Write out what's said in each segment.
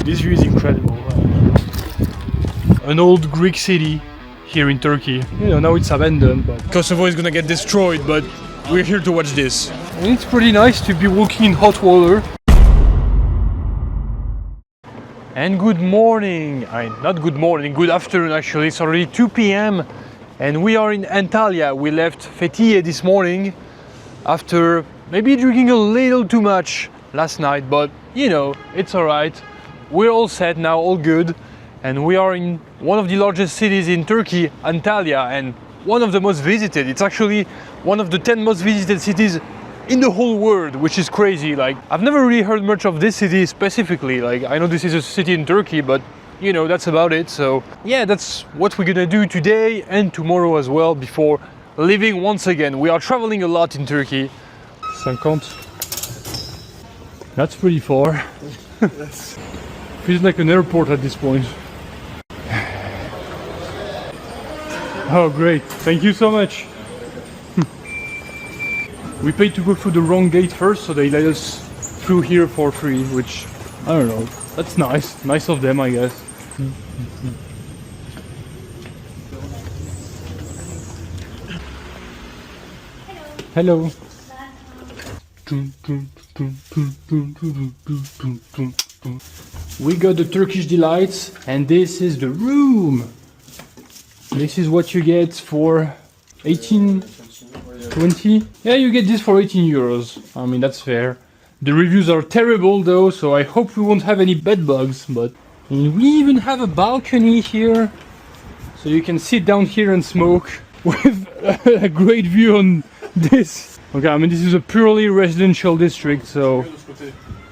this view is incredible. An old Greek city here in Turkey. You know, now it's abandoned, but Kosovo is gonna get destroyed, but we're here to watch this. And it's pretty nice to be walking in hot water. And good morning, not good morning, good afternoon actually. It's already 2 p.m. and we are in Antalya. We left Fethiye this morning after maybe drinking a little too much last night, but you know, it's alright. We're all set now, all good. And we are in one of the largest cities in Turkey, Antalya, and one of the most visited. It's actually one of the 10 most visited cities in the whole world, which is crazy. Like, I've never really heard much of this city specifically. Like, I know this is a city in Turkey, but you know, that's about it. So yeah, that's what we're gonna do today and tomorrow as well before leaving once again. We are traveling a lot in Turkey. 50. That's pretty far. Feels like an airport at this point. Oh great, thank you so much. We paid to go through the wrong gate first, so they let us through here for free, which, I don't know, that's nice. Nice of them, I guess. Hello. We got the Turkish delights, and this is the room. This is what you get for 20? Yeah, you get this for 18 euros. I mean, that's fair. The reviews are terrible though, so I hope we won't have any bed bugs, but and we even have a balcony here, so you can sit down here and smoke with a great view on this. Okay, I mean, this is a purely residential district, so...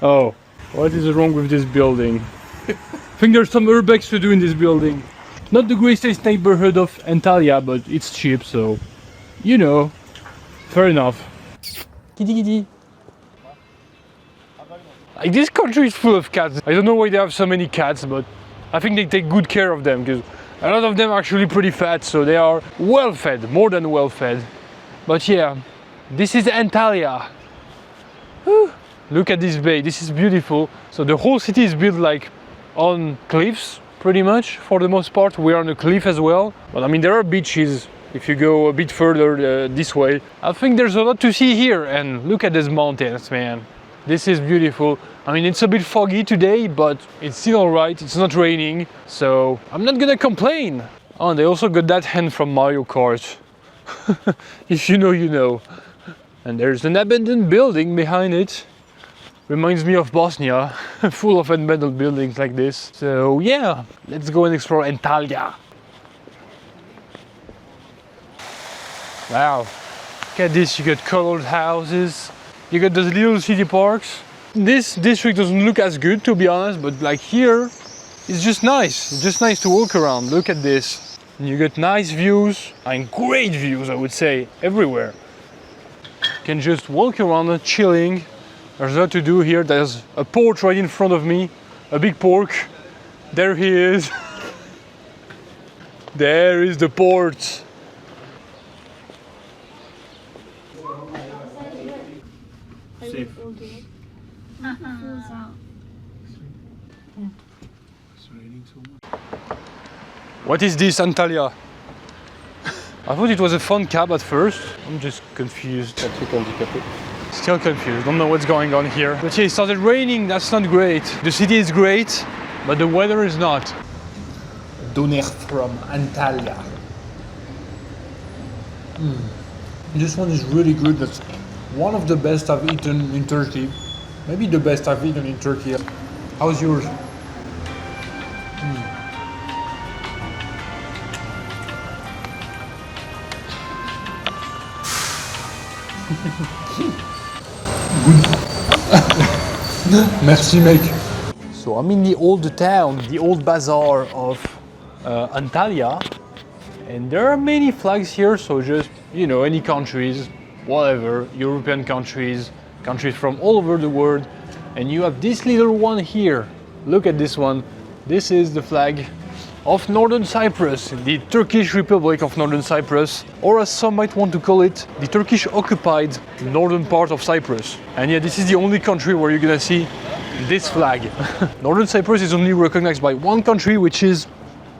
Oh, what is wrong with this building? I think there's some urbex to do in this building. Not the greatest neighborhood of Antalya, but it's cheap, so... You know, fair enough. Kitty kitty. Like, this country is full of cats. I don't know why they have so many cats, but I think they take good care of them, because a lot of them are actually pretty fat, so they are well fed, more than well fed. But yeah, this is Antalya. Whew. Look at this bay, this is beautiful. So the whole city is built like on cliffs, pretty much, for the most part. We are on a cliff as well, but I mean, there are beaches. If you go a bit further this way, I think there's a lot to see here. And look at these mountains, man. This is beautiful. I mean, it's a bit foggy today, but it's still alright. It's not raining, so I'm not gonna complain. Oh, and they also got that hand from Mario Kart. If you know, you know. And there's an abandoned building behind it. Reminds me of Bosnia, full of abandoned buildings like this. So yeah, let's go and explore Antalya. Wow, look at this, you got colored houses, you got those little city parks. This district doesn't look as good, to be honest, but like here, it's just nice. It's just nice to walk around. Look at this. And you got nice views, and great views, I would say, everywhere. You can just walk around chilling. There's a lot to do here. There's a port right in front of me, a big pork. There he is. There is the port. What is this, Antalya? I thought it was a fun cab at first. I'm just confused. Still confused, don't know what's going on here. But yeah, it started raining, that's not great. The city is great, but the weather is not. Doner from Antalya. This one is really good. That's one of the best I've eaten in Turkey. Maybe the best I've eaten in Turkey. How's yours? Merci, mec. So I'm in the old town, the old bazaar of Antalya, and there are many flags here. So just, you know, any countries, whatever, European countries, countries from all over the world, and you have this little one here. Look at this one. This is the flag of Northern Cyprus, the Turkish Republic of Northern Cyprus, or as some might want to call it, the Turkish occupied northern part of Cyprus. And yeah, this is the only country where you're gonna see this flag. Northern Cyprus is only recognized by one country, which is,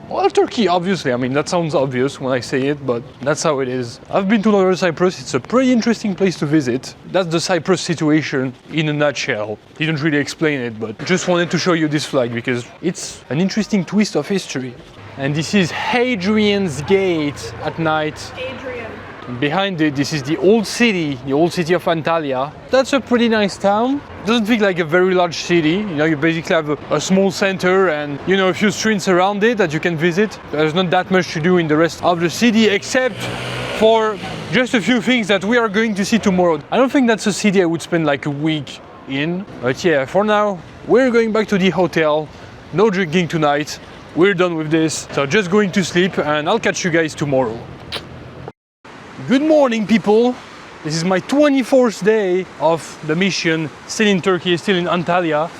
well, Turkey, obviously. I mean, that sounds obvious when I say it, but that's how it is. I've been to Northern Cyprus. It's a pretty interesting place to visit. That's the Cyprus situation in a nutshell. Didn't really explain it, but just wanted to show you this flag because it's an interesting twist of history. And this is Hadrian's Gate at night. Adrian. Behind it, this is the old city of Antalya. That's a pretty nice town. Doesn't feel like a very large city. You know, you basically have a small center and, you know, a few streets around it that you can visit. There's not that much to do in the rest of the city except for just a few things that we are going to see tomorrow. I don't think that's a city I would spend like a week in. But yeah, for now, we're going back to the hotel. No drinking tonight. We're done with this. So just going to sleep and I'll catch you guys tomorrow. Good morning, people. This is my 24th day of the mission, still in Turkey, still in Antalya.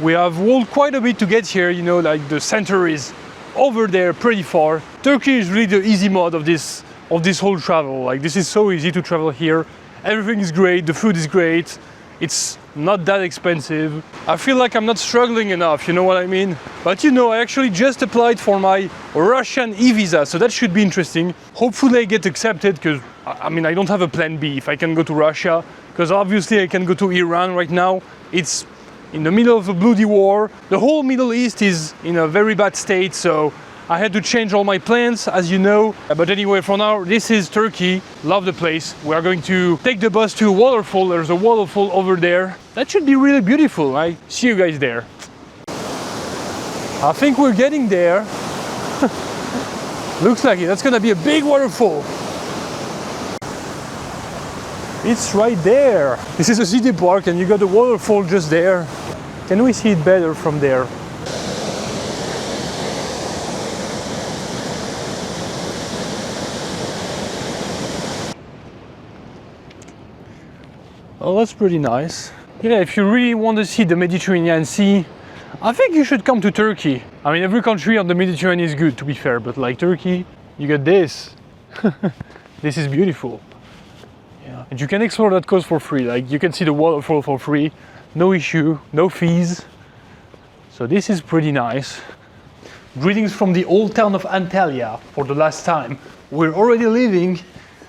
We have walked quite a bit to get here, you know, like the center is over there pretty far. Turkey is really the easy mode of this whole travel. Like, this is so easy to travel here. Everything is great, the food is great. It's not that expensive. I feel like I'm not struggling enough, you know what I mean? But you know, I actually just applied for my Russian e-visa, so that should be interesting. Hopefully I get accepted, because I mean, I don't have a plan B if I can go to Russia, because obviously I can go to Iran right now. It's in the middle of a bloody war. The whole Middle East is in a very bad state, so I had to change all my plans, as you know. But anyway, for now, this is Turkey. Love the place. We are going to take the bus to a waterfall. There's a waterfall over there. That should be really beautiful, right? See you guys there. I think we're getting there. Looks like it. That's gonna be a big waterfall. It's right there. This is a city park and you got the waterfall just there. Can we see it better from there? Oh, that's pretty nice. Yeah, if you really want to see the Mediterranean Sea, I think you should come to Turkey. I mean, every country on the Mediterranean is good, to be fair, but like Turkey, you get this. This is beautiful. Yeah, and you can explore that coast for free. Like, you can see the waterfall for free, no issue, no fees. So this is pretty nice. Greetings from the old town of Antalya for the last time. We're already leaving,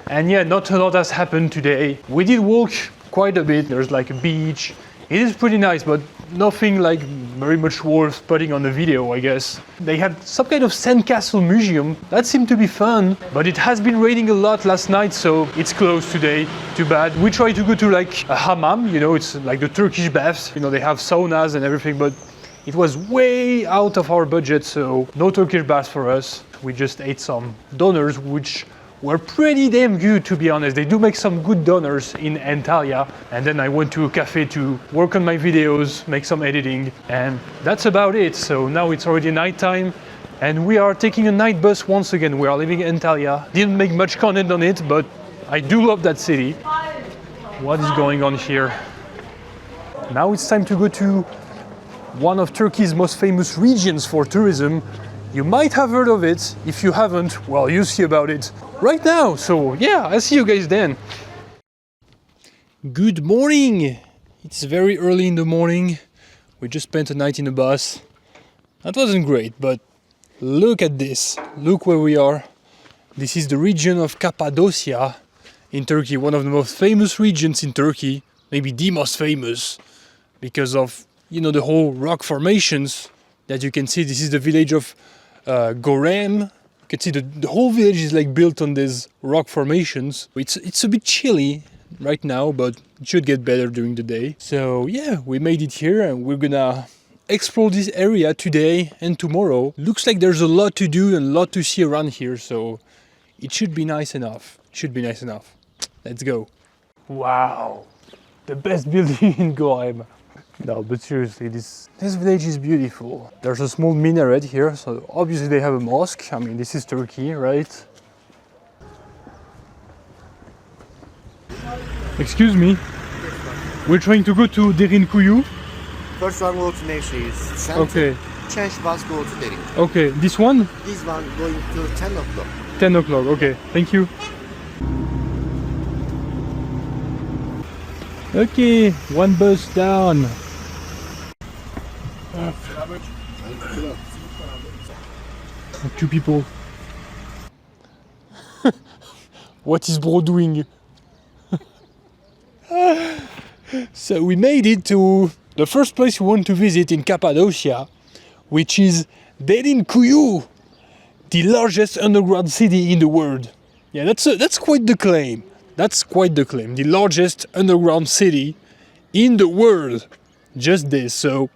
and yeah, not a lot has happened today. We did walk quite a bit. There's like a beach. It is pretty nice, but nothing like very much worth putting on the video, I guess. They had some kind of sandcastle museum. That seemed to be fun, but it has been raining a lot last night, so it's closed today. Too bad. We tried to go to like a hammam, you know, it's like the Turkish baths. You know, they have saunas and everything, but it was way out of our budget, so no Turkish baths for us. We just ate some donors, which were pretty damn good, to be honest. They do make some good donors in Antalya. And then I went to a cafe to work on my videos, make some editing, and that's about it. So now it's already nighttime and we are taking a night bus once again. We are leaving Antalya. Didn't make much content on it, but I do love that city. What is going on here? Now it's time to go to one of Turkey's most famous regions for tourism. You might have heard of it. If you haven't, well, you'll see about it right now. So yeah, I'll see you guys then. Good morning. It's very early in the morning. We just spent a night in a bus. That wasn't great, but look at this. Look where we are. This is the region of Cappadocia in Turkey, one of the most famous regions in Turkey, maybe the most famous, because of, you know, the whole rock formations that you can see. This is the village of Gorem. You can see the whole village is like built on these rock formations. It's a bit chilly right now, but it should get better during the day. So yeah, we made it here and we're gonna explore this area today and tomorrow. Looks like there's a lot to do and a lot to see around here, so it should be nice enough. Let's go. Wow, the best building in Gorem. No, but seriously, this village is beautiful. There's a small minaret here, so obviously they have a mosque. I mean, this is Turkey, right? Excuse me. We're trying to go to Derinkuyu. First one go to Nevşehir. Okay. Change bus go to Derin. Okay, this one? This one going to 10 o'clock. 10 o'clock, okay. Thank you. Okay, one bus down. Two people. What is bro doing? So we made it to the first place we want to visit in Cappadocia, which is Kuyu, the largest underground city in the world. Yeah, that's quite the claim. That's quite the claim. The largest underground city in the world. Just this. So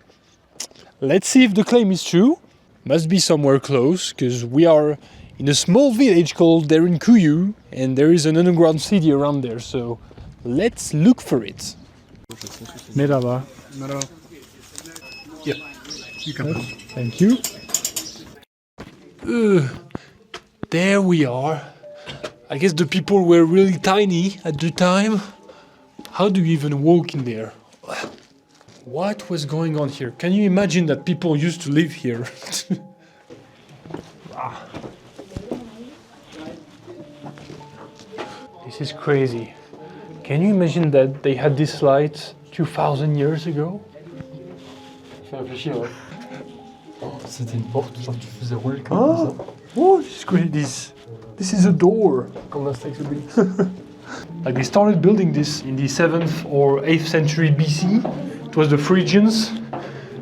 let's see if the claim is true. Must be somewhere close, because we are in a small village called Kuyu, and there is an underground city around there. So let's look for it. Merhaba. Merhaba. Yeah. You can have. Thank you. There we are. I guess the people were really tiny at the time. How do you even walk in there? What was going on here? Can you imagine that people used to live here? Wow. This is crazy. Can you imagine that they had these lights 2000 years ago? Fais réfléchir, ouais. C'était une porte, genre tu faisais rouler comme ça. Oh, this is great. This is a door. Comme l'Astérix Obélix. Like they started building this in the 7th or 8th century BC. It was the Phrygians,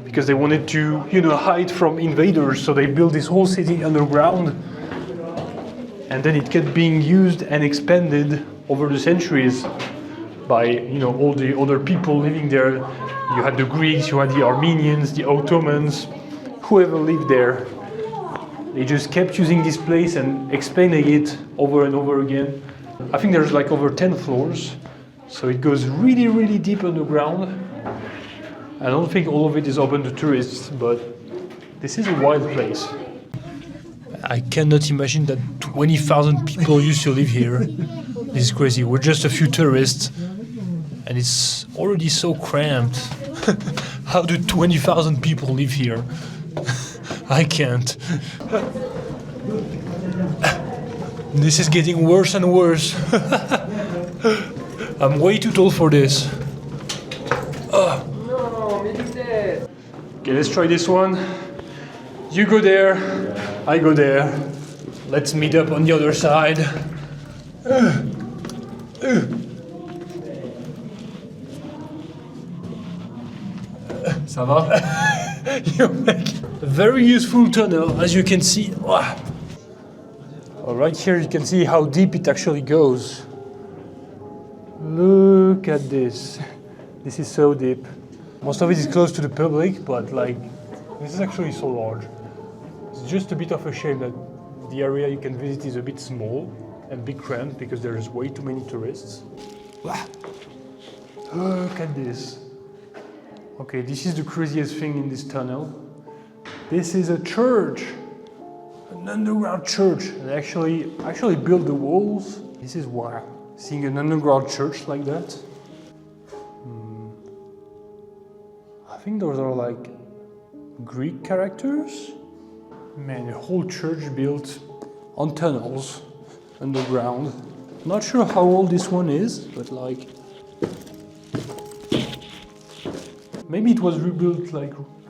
because they wanted to, hide from invaders. So they built this whole city underground. And then it kept being used and expanded over the centuries by, all the other people living there. You had the Greeks, you had the Armenians, the Ottomans, whoever lived there. They just kept using this place and expanding it over and over again. I think there's like over 10 floors, so it goes really, really deep underground. I don't think all of it is open to tourists, but this is a wild place. I cannot imagine that 20,000 people used to live here. This is crazy. We're just a few tourists, and it's already so cramped. How do 20,000 people live here? I can't. This is getting worse and worse. I'm way too tall for this. Okay, let's try this one. You go there, I go there. Let's meet up on the other side. Ça va? You make a very useful tunnel, as you can see. Right here you can see how deep it actually goes. Look at this. This is so deep. Most of it is close to the public, but this is actually so large. It's just a bit of a shame that the area you can visit is a bit small and bit cramped because there is way too many tourists. Look at this. Okay, this is the craziest thing in this tunnel. This is a church, an underground church. They actually built the walls. This is wow. Seeing an underground church like that. I think those are like Greek characters. Man, a whole church built on tunnels underground. Not sure how old this one is, but maybe it was rebuilt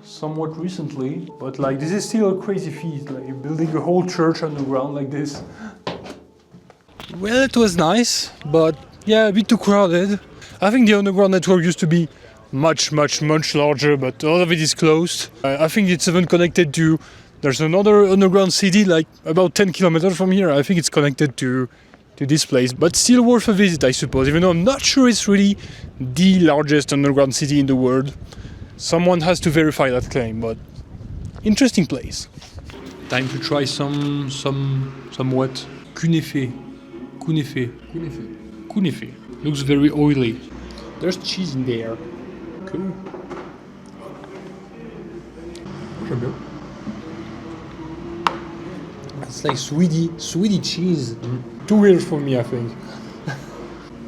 somewhat recently, but this is still a crazy feat, building a whole church underground like this. Well, it was nice, but yeah, a bit too crowded. I think the underground network used to be much larger, but all of it is closed. I think it's even connected to, there's another underground city about 10 kilometers from here. I think it's connected to this place, but still worth a visit, I suppose, even though I'm not sure it's really the largest underground city in the world. Someone has to verify that claim, but interesting place. Time to try some what? Kunefe. Looks very oily. There's cheese in there. Cool. J'aime bien. It's like sweetie cheese. Too weird for me, I think.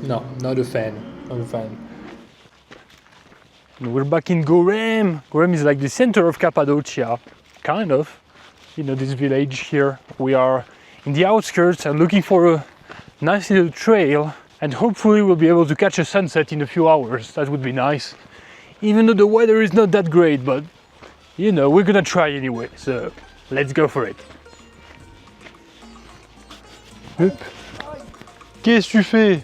No, not a fan. And we're back in Gorem. Gorem is like the center of Cappadocia, kind of. This village here. We are in the outskirts and looking for a nice little trail, and hopefully we'll be able to catch a sunset in a few hours. That would be nice. Even though the weather is not that great, but you know, we're gonna try anyway, so let's go for it. Hop. Qu'est-ce que tu fais?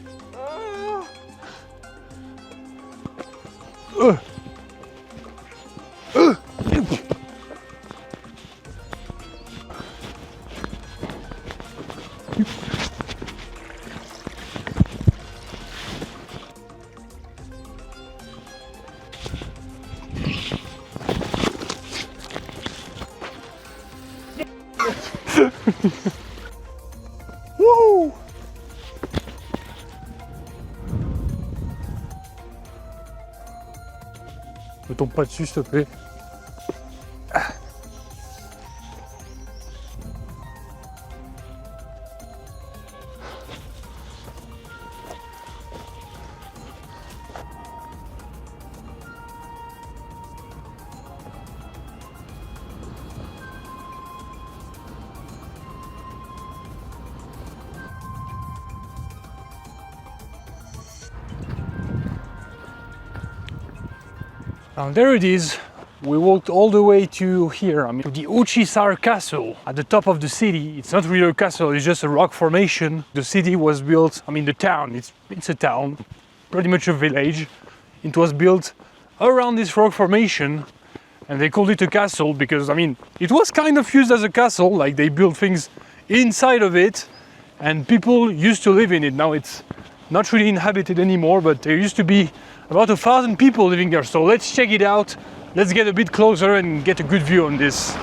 Wouh! Ne tombe pas dessus, s'il te plaît. And there it is. We walked all the way to here, to the Ochisar Castle at the top of the city. It's not really a castle, it's just a rock formation. The city was built, the town, it's a town, pretty much a village. It was built around this rock formation and they called it a castle because, it was kind of used as a castle, like they built things inside of it and people used to live in it. Now it's not really inhabited anymore, but there used to be about 1,000 people living there. So let's check it out. Let's get a bit closer and get a good view on this.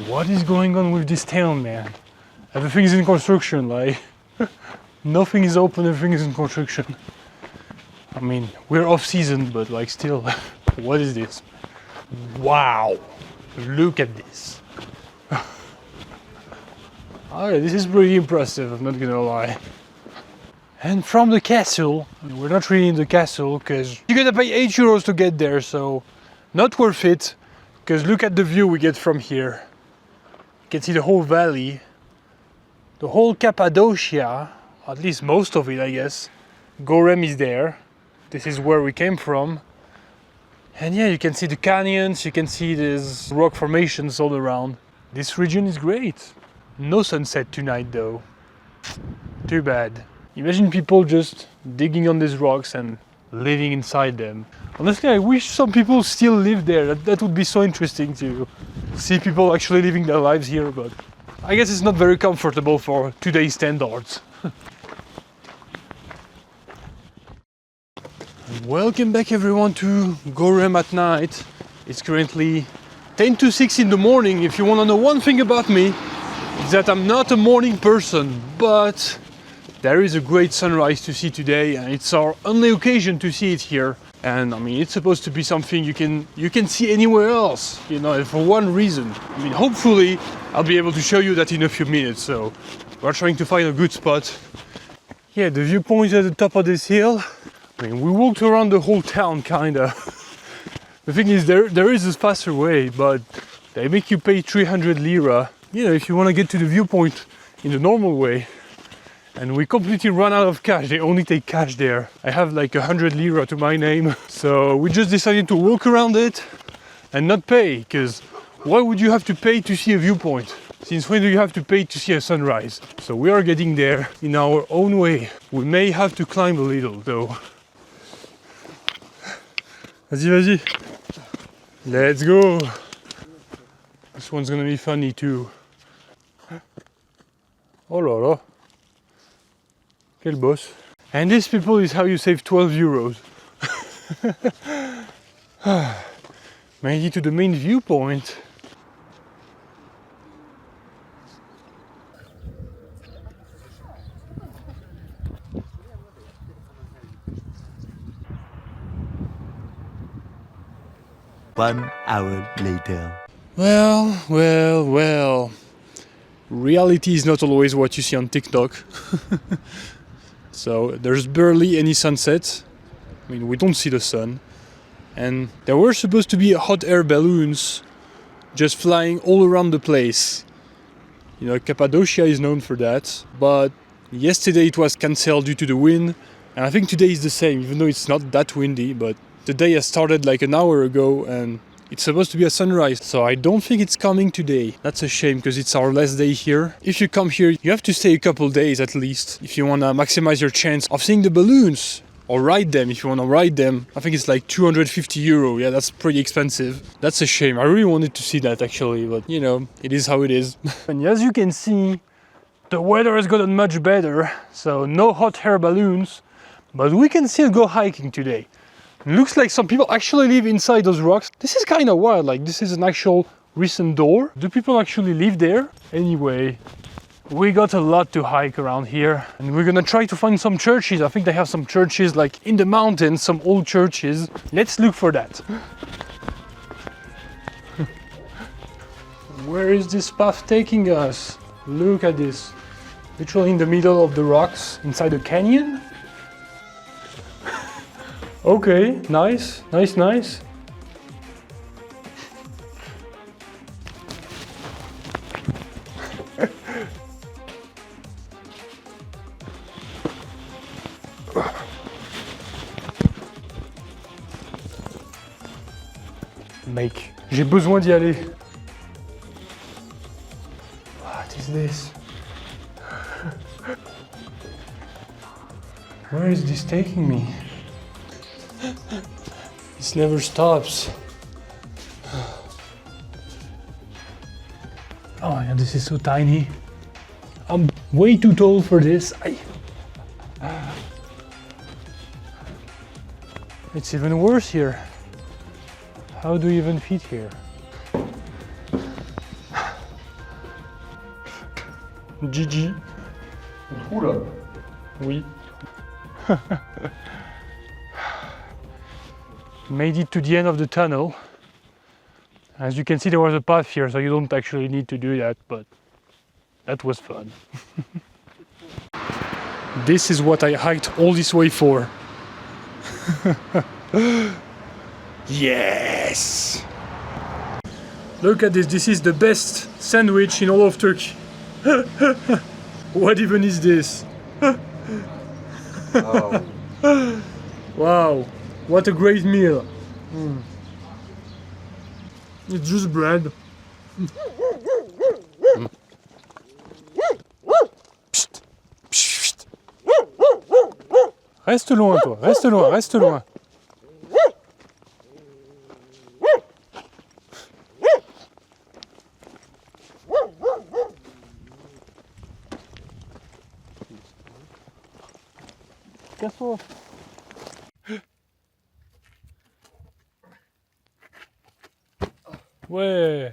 What is going on with this town, man? Everything is in construction, like nothing is open, everything is in construction. We're off season, but like still, what is this? Wow, look at this. Okay, this is pretty impressive, I'm not gonna lie. And from the castle, we're not really in the castle because you're gonna pay 8 euros to get there, so not worth it. Because look at the view we get from here. You can see the whole valley, the whole Cappadocia, at least most of it, I guess. Gorem is there. This is where we came from. And yeah, you can see the canyons, you can see these rock formations all around. This region is great. No sunset tonight though. Too bad. Imagine people just digging on these rocks and living inside them. Honestly, I wish some people still live there. That would be so interesting to see people actually living their lives here, but I guess it's not very comfortable for today's standards. Welcome back everyone to Gorem at night. It's currently 10 to 6 in the morning. If you want to know one thing about me, it's that I'm not a morning person, but there is a great sunrise to see today and it's our only occasion to see it here. And it's supposed to be something you can see anywhere else, for one reason. Hopefully I'll be able to show you that in a few minutes, so we're trying to find a good spot. Yeah, the viewpoint at the top of this hill. We walked around the whole town kinda. The thing is there is a faster way, but they make you pay 300 lira. If you want to get to the viewpoint in the normal way. And we completely run out of cash. They only take cash there. I have like 100 lira to my name. So we just decided to walk around it and not pay. Because why would you have to pay to see a viewpoint? Since when do you have to pay to see a sunrise? So we are getting there in our own way. We may have to climb a little though. Vas-y, vas-y. Let's go. This one's gonna be funny too. Oh là là. Quel boss. And this, people, is how you save 12 euros. Made it to the main viewpoint. One hour later. Well. Reality is not always what you see on TikTok. So there's barely any sunset. We don't see the sun. And there were supposed to be hot air balloons just flying all around the place. Cappadocia is known for that. But yesterday it was cancelled due to the wind. And I think today is the same, even though it's not that windy, but The day has started like an hour ago and it's supposed to be a sunrise, so I don't think it's coming today. That's a shame because it's our last day here. If you come here, you have to stay a couple days at least if you want to maximize your chance of seeing the balloons. Or ride them if you want to ride them. I think it's like 250 euro. Yeah, that's pretty expensive. That's a shame. I really wanted to see that actually, but you know, it is how it is. And as you can see, the weather has gotten much better, so no hot air balloons, but we can still go hiking today. It looks like some people actually live inside those rocks. This is kind of wild, like this is an actual recent door. Do people actually live there? Anyway, we got a lot to hike around here and we're gonna try to find some churches. I think they have some churches like in the mountains, some old churches. Let's look for that. Where is this path taking us? Look at this. Literally in the middle of the rocks, inside a canyon. Okay, nice, nice, nice. Mec, j'ai besoin d'y aller. What is this? Where is this taking me? This never stops. Oh yeah, this is so tiny. I'm way too tall for this. It's even worse here. How do you even fit here? GG. Oula. Oui. Made it to the end of the tunnel. As you can see, there was a path here, so you don't actually need to do that, but that was fun. This is what I hiked all this way for. Yes! Look at this, this is the best sandwich in all of Turkey. What even is this? Oh. Wow, what a great meal. It's just bread. Psst, psst. Reste loin toi, reste loin, reste loin. Casse-toi. Ouais.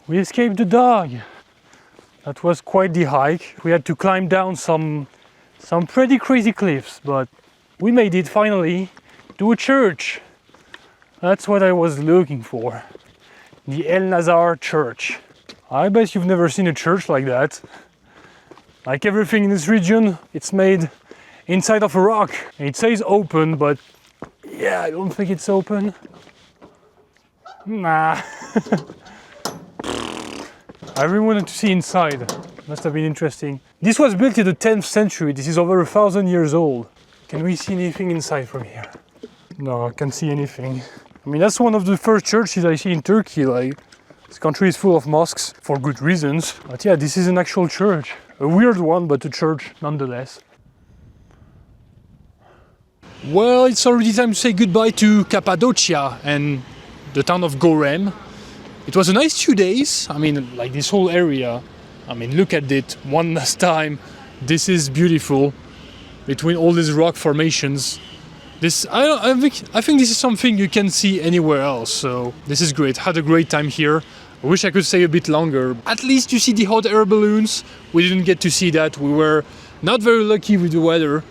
We escaped the dog. That was quite the hike. We had to climb down some pretty crazy cliffs, but we made it finally to a church. That's what I was looking for. The El Nazar Church. I bet you've never seen a church like that. Like everything in this region, it's made inside of a rock. It says open, but yeah, I don't think it's open. Nah. I really wanted to see inside. Must have been interesting. This was built in the 10th century. This is over 1,000 years old. Can we see anything inside from here? No, I can't see anything. I mean, that's one of the first churches I see in Turkey. Like, this country is full of mosques for good reasons. But yeah, this is an actual church. A weird one, but a church nonetheless. Well, it's already time to say goodbye to Cappadocia and the town of Gorem. It was a nice 2 days. I mean, like this whole area. I mean, look at it one last time. This is beautiful. Between all these rock formations. I think this is something you can see anywhere else. So this is great. Had a great time here. I wish I could stay a bit longer. At least you see the hot air balloons. We didn't get to see that. We were not very lucky with the weather.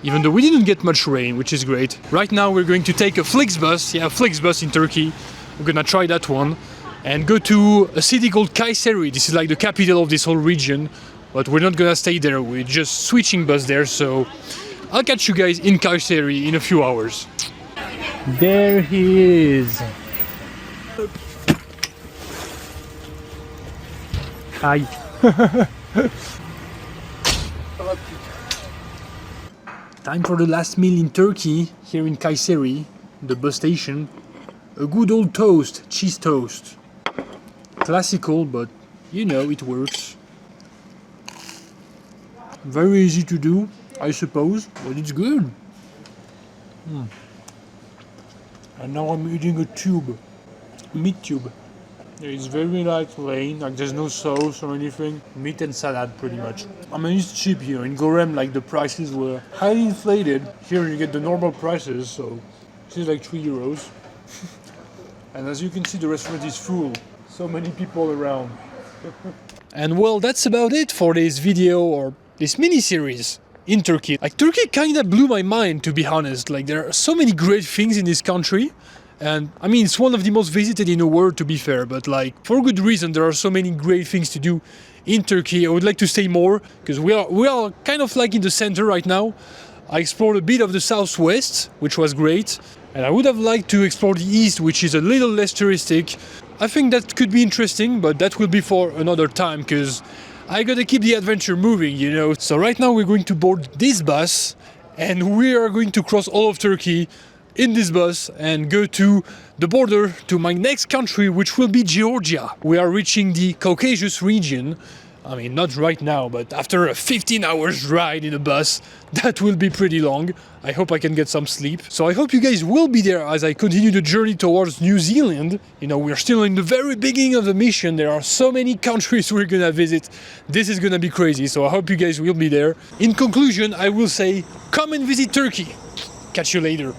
Even though we didn't get much rain, which is great. Right now we're going to take a Flixbus. Yeah, a Flixbus in Turkey. We're gonna try that one. And go to a city called Kayseri. This is like the capital of this whole region. But we're not gonna stay there. We're just switching bus there. So I'll catch you guys in Kayseri in a few hours. There he is. Hi. Time for the last meal in Turkey, here in Kayseri, the bus station. A good old toast, cheese toast. Classical, but you know, it works. Very easy to do, I suppose, but it's good. And now I'm eating a tube, meat tube. It's very like plain, like there's no sauce or anything. Meat and salad pretty much. I mean, it's cheap here. In Gorem, like the prices were highly inflated. Here you get the normal prices, so this is like 3 euros. And as you can see, the restaurant is full. So many people around. And well, that's about it for this video or this mini-series in Turkey. Like, Turkey kinda blew my mind, to be honest. Like, there are so many great things in this country. And I mean, it's one of the most visited in the world, to be fair, but like, for good reason, there are so many great things to do in Turkey. I would like to say more, because we are kind of like in the center right now. I explored a bit of the southwest, which was great, and I would have liked to explore the east, which is a little less touristic. I think that could be interesting, but that will be for another time, because I gotta keep the adventure moving, you know. So right now we're going to board this bus, and we are going to cross all of Turkey in this bus and go to the border to my next country, which will be Georgia. We are reaching the Caucasus region. I mean, not right now, but after a 15 hours ride in a bus, that will be pretty long. I hope I can get some sleep. So I hope you guys will be there as I continue the journey towards New Zealand. You know, we're still in the very beginning of the mission. There are so many countries we're gonna visit. This is gonna be crazy, so I hope you guys will be there. In conclusion, I will say, come and visit Turkey. Catch you later.